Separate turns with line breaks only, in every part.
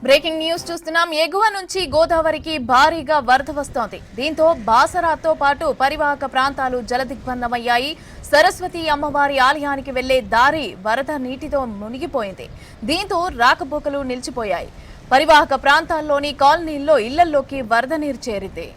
Breaking news చూస్తున్నాం. ఎగువ నుంచి గోదావరికి భారీగా వరద వస్తోంది. దీంతో బాసరాతో పాటు పరివాహక ప్రాంతాలు జలదిగ్బంధమయ్యాయి. సరస్వతి అమ్మవారి ఆలయానికి వెళ్లే దారి వరద నీటితో మునిగిపోయింది. దీంతో రాకపోకలు నిలిచిపోయాయి. పరివాహక ప్రాంతాల్లోని కాలనీల్లో ఇళ్లలోకి వరద నీరు చేరింది.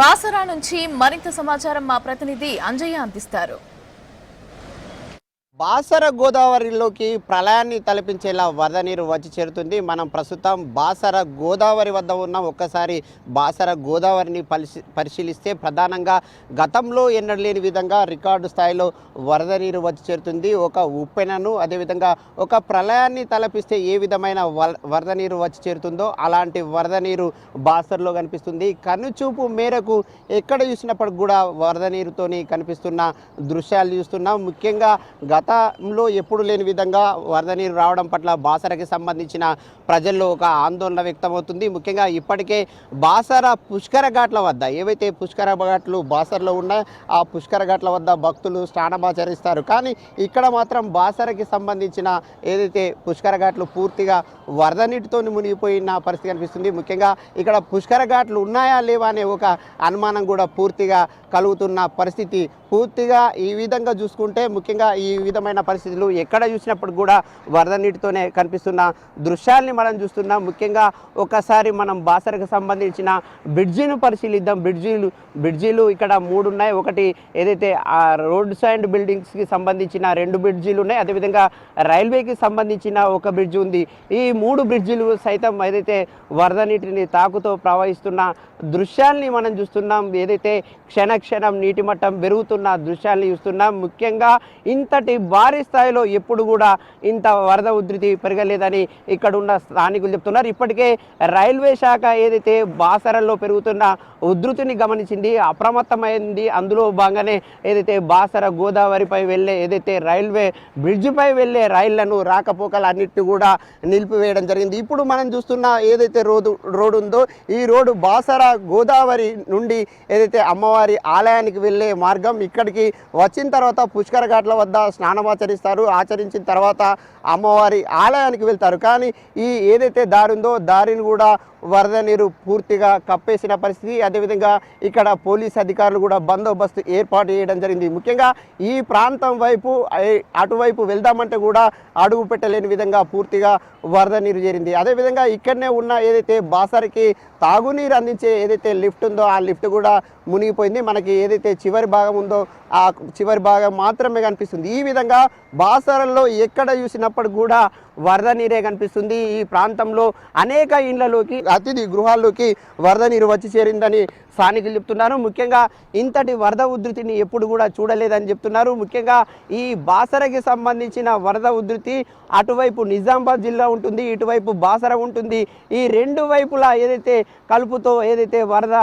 బాసరా నుంచి మరింత సమాచారం మా ప్రతినిధి అంజయ్య అందిస్తారు.
బాసర గోదావరిలోకి ప్రళయాన్ని తలపించేలా వరద నీరు వచ్చి చేరుతుంది. మనం ప్రస్తుతం బాసర గోదావరి వద్ద ఉన్నాం. ఒక్కసారి బాసర గోదావరిని పరిశీలిస్తే ప్రధానంగా గతంలో ఎన్నడలేని విధంగా రికార్డు స్థాయిలో వరద నీరు వచ్చి చేరుతుంది. ఒక ఉప్పెనను అదేవిధంగా ఒక ప్రళయాన్ని తలపిస్తే ఏ విధమైన వరద నీరు వచ్చి చేరుతుందో అలాంటి వరద నీరు బాసరలో కనిపిస్తుంది. కనుచూపు మేరకు ఎక్కడ చూసినప్పటికి కూడా వరద నీరుతోని కనిపిస్తున్న దృశ్యాలు చూస్తున్నాం. ముఖ్యంగా గతంలో ఎప్పుడు లేని విధంగా వరద నీరు రావడం పట్ల బాసరకి సంబంధించిన ప్రజల్లో ఒక ఆందోళన వ్యక్తమవుతుంది. ముఖ్యంగా ఇప్పటికే బాసర పుష్కర ఘాట్ల వద్ద ఏవైతే పుష్కర ఘాట్లు బాసరలో ఉన్నాయో ఆ పుష్కర ఘాట్ల వద్ద భక్తులు స్నానమాచరిస్తారు. కానీ ఇక్కడ మాత్రం బాసరకి సంబంధించిన ఏదైతే పుష్కర ఘాట్లు పూర్తిగా వరద నీటితో మునిగిపోయిన పరిస్థితి కనిపిస్తుంది. ముఖ్యంగా ఇక్కడ పుష్కర ఘాట్లు ఉన్నాయా లేవా అనే ఒక అనుమానం కూడా పూర్తిగా కలుగుతున్న పరిస్థితి. పూర్తిగా ఈ విధంగా చూసుకుంటే ముఖ్యంగా ఈ విధమైన పరిస్థితులు ఎక్కడ చూసినప్పుడు కూడా వరద నీటితోనే కనిపిస్తున్న దృశ్యాల్ని మనం చూస్తున్నాం. ముఖ్యంగా ఒకసారి మనం బాసరకు సంబంధించిన బ్రిడ్జిను పరిశీలిద్దాం. బ్రిడ్జీలు ఇక్కడ 3 ఉన్నాయి. ఒకటి ఏదైతే ఆ రోడ్స్ అండ్ బిల్డింగ్స్కి సంబంధించిన 2 బ్రిడ్జీలు ఉన్నాయి. అదేవిధంగా రైల్వేకి సంబంధించిన ఒక బ్రిడ్జ్ ఉంది. ఈ 3 బ్రిడ్జిలు సైతం ఏదైతే వరద నీటిని తాకుతో ప్రవహిస్తున్న దృశ్యాల్ని మనం చూస్తున్నాం. ఏదైతే క్షణక్షణం నీటి మట్టం పెరుగుతున్న దృశ్యాల్ని చూస్తున్నాం. ముఖ్యంగా ఇంతటి భారీ స్థాయిలో ఎప్పుడు కూడా ఇంత వరద ఉధృతి పెరగలేదని ఇక్కడ ఉన్న స్థానికులు చెప్తున్నారు. ఇప్పటికే రైల్వే శాఖ ఏదైతే బాసరలో పెరుగుతున్న ఉధృతిని గమనించింది, అప్రమత్తమైంది. అందులో భాగంగానే ఏదైతే బాసర గోదావరిపై వెళ్ళే ఏదైతే రైల్వే బ్రిడ్జిపై వెళ్ళే రైళ్లను రాకపోకలన్నిటిని కూడా నిలిపివేయడం జరిగింది. ఇప్పుడు మనం చూస్తున్న ఏదైతే రోడ్డు ఉందో ఈ రోడ్డు బాసర గోదావరి నుండి ఏదైతే అమ్మవారి ఆలయానికి వెళ్ళే మార్గం. ఇక్కడికి వచ్చిన తర్వాత పుష్కర ఘాట్ల వద్ద స్నానమాచరిస్తారు. ఆచరించిన తర్వాత అమ్మవారి ఆలయానికి వెళ్తారు. కానీ ఈ ఏదైతే దారి ఉందో దారిని కూడా వరద నీరు పూర్తిగా కప్పేసిన పరిస్థితి. అదేవిధంగా ఇక్కడ పోలీస్ అధికారులు కూడా బందోబస్తు ఏర్పాటు చేయడం జరిగింది. ముఖ్యంగా ఈ ప్రాంతం వైపు అటువైపు వెళ్దామంటే కూడా అడుగు పెట్టలేని విధంగా పూర్తిగా వరద నీరు చేరింది. అదేవిధంగా ఇక్కడనే ఉన్న ఏదైతే బాసరికి తాగునీరు అందించే ఏదైతే లిఫ్ట్ ఉందో ఆ లిఫ్ట్ కూడా మునిగిపోయింది. మనకి ఏదైతే చివరి భాగం ఉందో ఆ చివరి భాగం మాత్రమే కనిపిస్తుంది. ఈ విధంగా బాసరలో ఎక్కడ చూసినప్పుడు కూడా వరద నీరే కనిపిస్తుంది. ఈ ప్రాంతంలో అనేక ఇండ్లలోకి అతిథి గృహాల్లోకి వరద నీరు వచ్చి చేరిందని స్థానికులు చెప్తున్నారు. ముఖ్యంగా ఇంతటి వరద ఉధృతిని ఎప్పుడు కూడా చూడలేదని చెప్తున్నారు. ముఖ్యంగా ఈ బాసరకి సంబంధించిన వరద ఉధృతి అటువైపు నిజామాబాద్ జిల్లా ఉంటుంది, ఇటువైపు బాసర ఉంటుంది. ఈ 2 వైపులా ఏదైతే కలుపుతో ఏదైతే వరద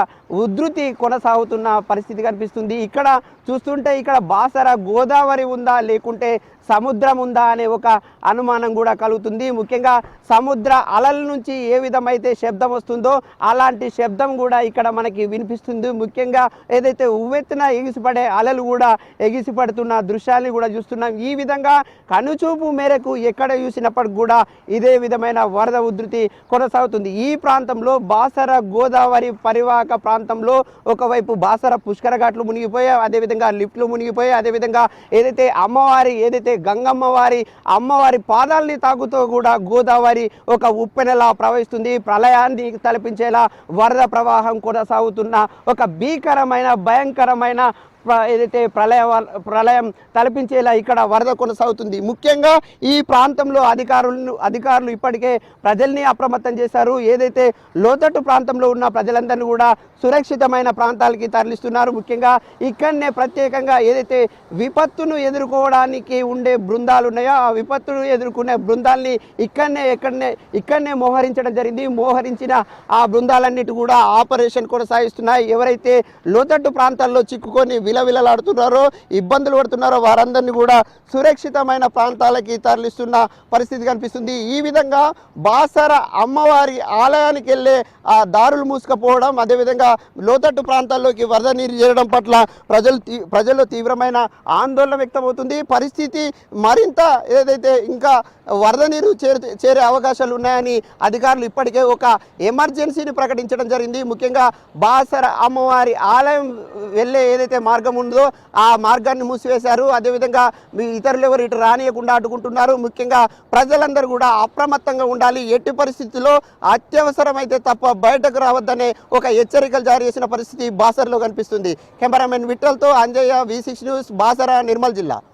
ఉధృతి కొనసాగుతున్న పరిస్థితి కనిపిస్తుంది. ఇక్కడ చూస్తుంటే ఇక్కడ బాసర గోదావరి ఉందా లేకుంటే సముద్రం ఉందా అనే ఒక అనుమానం కూడా కలుగుతుంది. ముఖ్యంగా సముద్ర అలల నుంచి ఏ విధమైతే శబ్దం వస్తుందో అలాంటి శబ్దం కూడా ఇక్కడ మనకి వినిపిస్తుంది. ముఖ్యంగా ఏదైతే ఉవ్వెత్తున ఎగిసిపడే అలలు కూడా ఎగిసిపడుతున్న దృశ్యాన్ని కూడా చూస్తున్నాం. ఈ విధంగా కనుచూపు మేరకు ఎక్కడ చూసినప్పటికి కూడా ఇదే విధమైన వరద ఉధృతి కొనసాగుతుంది. ఈ ప్రాంతంలో బాసర గోదావరి పరివాహక ప్రాంతంలో ఒకవైపు బాసర పుష్కర ఘాట్లు మునిగిపోయాయి, అదేవిధంగా లిఫ్ట్లు మునిగిపోయాయి. అదేవిధంగా ఏదైతే అమ్మవారి ఏదైతే గంగమ్మ అమ్మవారి పాదాలని తాకుతూ కూడా గోదావరి ఒక ఉప్పెనలా ప్రవహిస్తుంది. ప్రళయాన్ని తలపించేలా వరద ప్రవాహం కొనసాగుతున్న ఒక భీకరమైన భయంకరమైన ఏదైతే ప్రళయం తలపించేలా ఇక్కడ వరద కొనసాగుతుంది. ముఖ్యంగా ఈ ప్రాంతంలో అధికారులు ఇప్పటికే ప్రజల్ని అప్రమత్తం చేశారు. ఏదైతే లోతట్టు ప్రాంతంలో ఉన్న ప్రజలందరినీ కూడా సురక్షితమైన ప్రాంతాలకి తరలిస్తున్నారు. ముఖ్యంగా ఇక్కడనే ప్రత్యేకంగా ఏదైతే విపత్తును ఎదుర్కోవడానికి ఉండే బృందాలు ఉన్నాయో ఆ విపత్తును ఎదుర్కొనే బృందాల్ని ఇక్కడనే మోహరించడం జరిగింది. మోహరించిన ఆ బృందాలన్నిటి కూడా ఆపరేషన్ కొనసాగిస్తున్నాయి. ఎవరైతే లోతట్టు ప్రాంతాల్లో చిక్కుకొని విలవిలలాడుతున్నారో, ఇబ్బందులు పడుతున్నారో వారందరినీ కూడా సురక్షితమైన ప్రాంతాలకి తరలిస్తున్న పరిస్థితి కనిపిస్తుంది. ఈ విధంగా బాసర అమ్మవారి ఆలయానికి వెళ్ళే ఆ దారులు మూసుకుపోవడం, అదేవిధంగా లోతట్టు ప్రాంతాల్లోకి వరద నీరు చేరడం పట్ల ప్రజల్లో తీవ్రమైన ఆందోళన వ్యక్తమవుతుంది. పరిస్థితి మరింత ఏదైతే ఇంకా వరద నీరు చేరే అవకాశాలు ఉన్నాయని అధికారులు ఇప్పటికే ఒక ఎమర్జెన్సీని ప్రకటించడం జరిగింది. ముఖ్యంగా బాసర అమ్మవారి ఆలయం వెళ్ళే ఏదైతే మార్గం ఉందో ఆ మార్గాన్ని మూసివేశారు. అదేవిధంగా ఇతరులు ఎవరు ఇటు రానియకుండా అడ్డుకుంటున్నారు. ముఖ్యంగా ప్రజలందరూ కూడా అప్రమత్తంగా ఉండాలి, ఎట్టి పరిస్థితుల్లో అత్యవసరమైతే తప్ప బయటకు రావద్దనే ఒక హెచ్చరికలు జారీ చేసిన పరిస్థితి బాసరలో కనిపిస్తుంది. కెమెరామెన్ విఠల్తో అంజయ్య, V6 న్యూస్, బాసర, నిర్మల్ జిల్లా.